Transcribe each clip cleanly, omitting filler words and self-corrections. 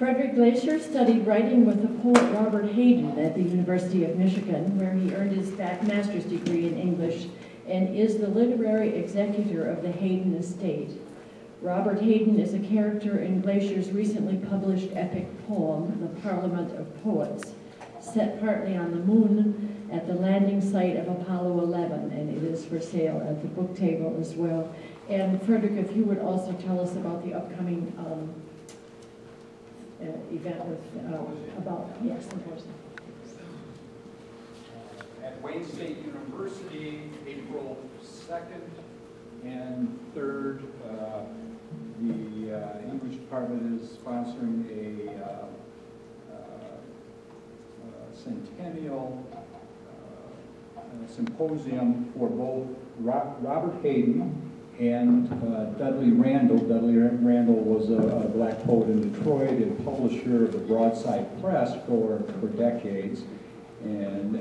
Frederick Glaysher studied writing with the poet Robert Hayden at the University of Michigan, where he earned his master's degree in English and is the literary executor of the Hayden estate. Robert Hayden is a character in Glaysher's recently published epic poem, The Parliament of Poets, set partly on the moon at the landing site of Apollo 11, and it is for sale at the book table as well. And Frederick, if you would also tell us about the upcoming event with, yes, symposium. At Wayne State University, April 2nd and 3rd, the English department is sponsoring a centennial symposium for both Robert Hayden and Dudley Randall. Dudley Randall was a black poet in Detroit and publisher of the Broadside Press for decades. And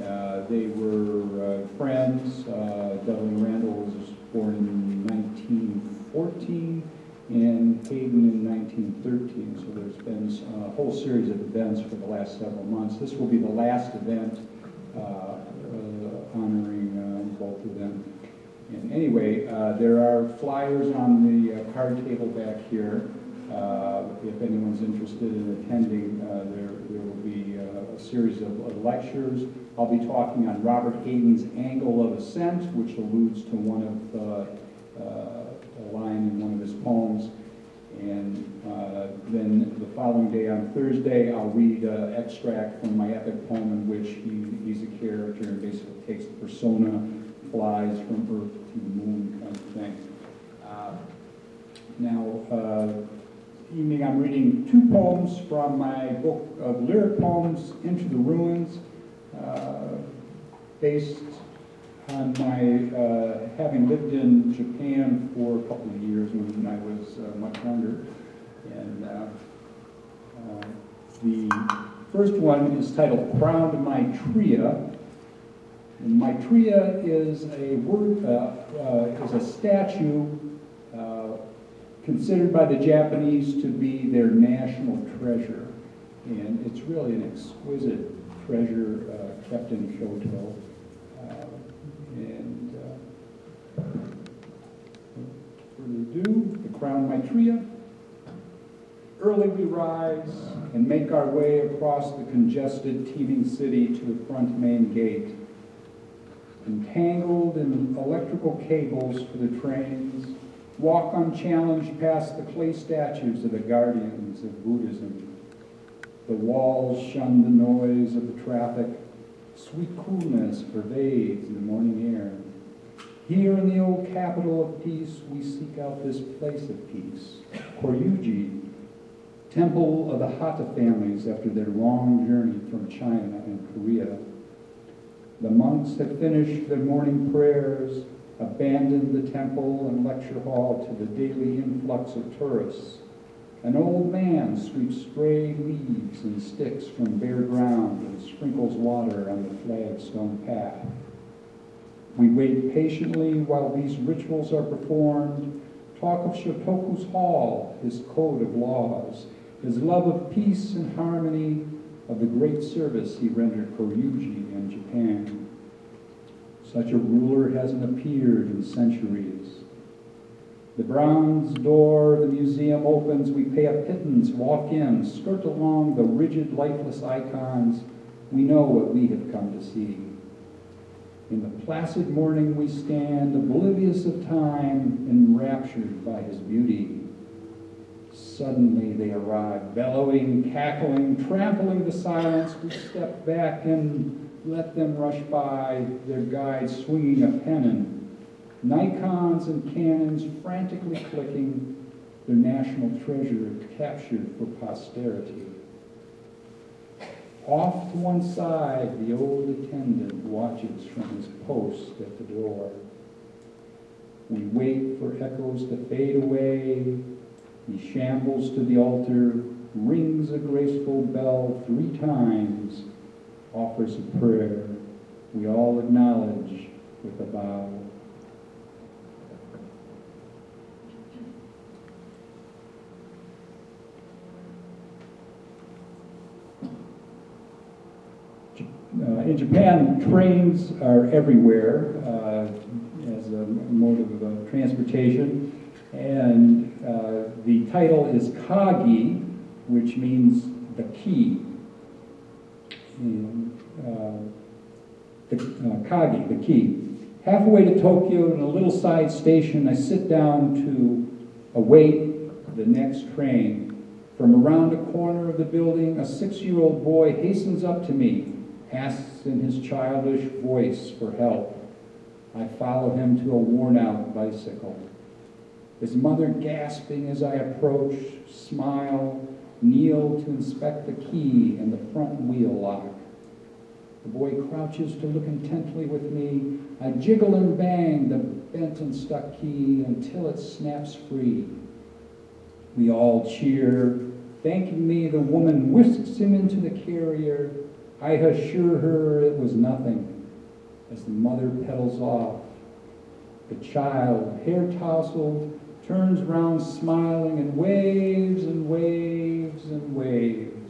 they were friends. Dudley Randall was born in 1914 and Hayden in 1913. So there's been a whole series of events for the last several months. This will be the last event honoring both of them. And anyway, there are flyers on the card table back here. If anyone's interested in attending, there will be a series of lectures. I'll be talking on Robert Hayden's Angle of Ascent, which alludes to one of a line in one of his poems. And then the following day, on Thursday, I'll read an extract from my epic poem in which he's a character and basically takes the persona, flies from Earth to the moon kind of thing. Evening I'm reading two poems from my book of lyric poems, Into the Ruins, based on my having lived in Japan for a couple of years when I was much younger. And the first one is titled Crowned Maitreya. And Maitreya is a word, is a statue considered by the Japanese to be their national treasure. And it's really an exquisite treasure kept in Kyoto. Further ado, the Crowned Maitreya. Early we rise and make our way across the congested, teeming city to the front main gate. Entangled in electrical cables for the trains, walk unchallenged past the clay statues of the guardians of Buddhism. The walls shun the noise of the traffic. Sweet coolness pervades the morning air. Here in the old capital of peace, we seek out this place of peace, Koryu-ji, temple of the Hata families after their long journey from China and Korea. The monks have finished their morning prayers, abandoned the temple and lecture hall to the daily influx of tourists. An old man sweeps stray leaves and sticks from bare ground and sprinkles water on the flagstone path. We wait patiently while these rituals are performed, talk of Shotoku's hall, his code of laws, his love of peace and harmony, of the great service he rendered Koryu-ji in Japan. Such a ruler hasn't appeared in centuries. The bronze door of the museum opens, we pay a pittance, walk in, skirt along the rigid, lifeless icons. We know what we have come to see. In the placid morning we stand, oblivious of time, enraptured by his beauty. Suddenly they arrive, bellowing, cackling, trampling the silence. We step back and let them rush by, their guides swinging a pennon. Nikons and cannons frantically clicking, their national treasure captured for posterity. Off to one side, the old attendant watches from his post at the door. We wait for echoes to fade away. He shambles to the altar, rings a graceful bell 3 times, offers a prayer. We all acknowledge with a bow. In Japan, trains are everywhere as a mode of transportation, and the title is Kagi, which means the key. And, Kagi, the key. Halfway to Tokyo, in a little side station, I sit down to await the next train. From around the corner of the building, a 6-year-old boy hastens up to me, asks in his childish voice for help. I follow him to a worn-out bicycle. His mother, gasping as I approach, smile, kneel to inspect the key and the front wheel lock. The boy crouches to look intently with me. I jiggle and bang the bent and stuck key until it snaps free. We all cheer. Thanking me, the woman whisks him into the carrier. I assure her it was nothing. As the mother pedals off, the child, hair tousled, turns round smiling and waves and waves and waves.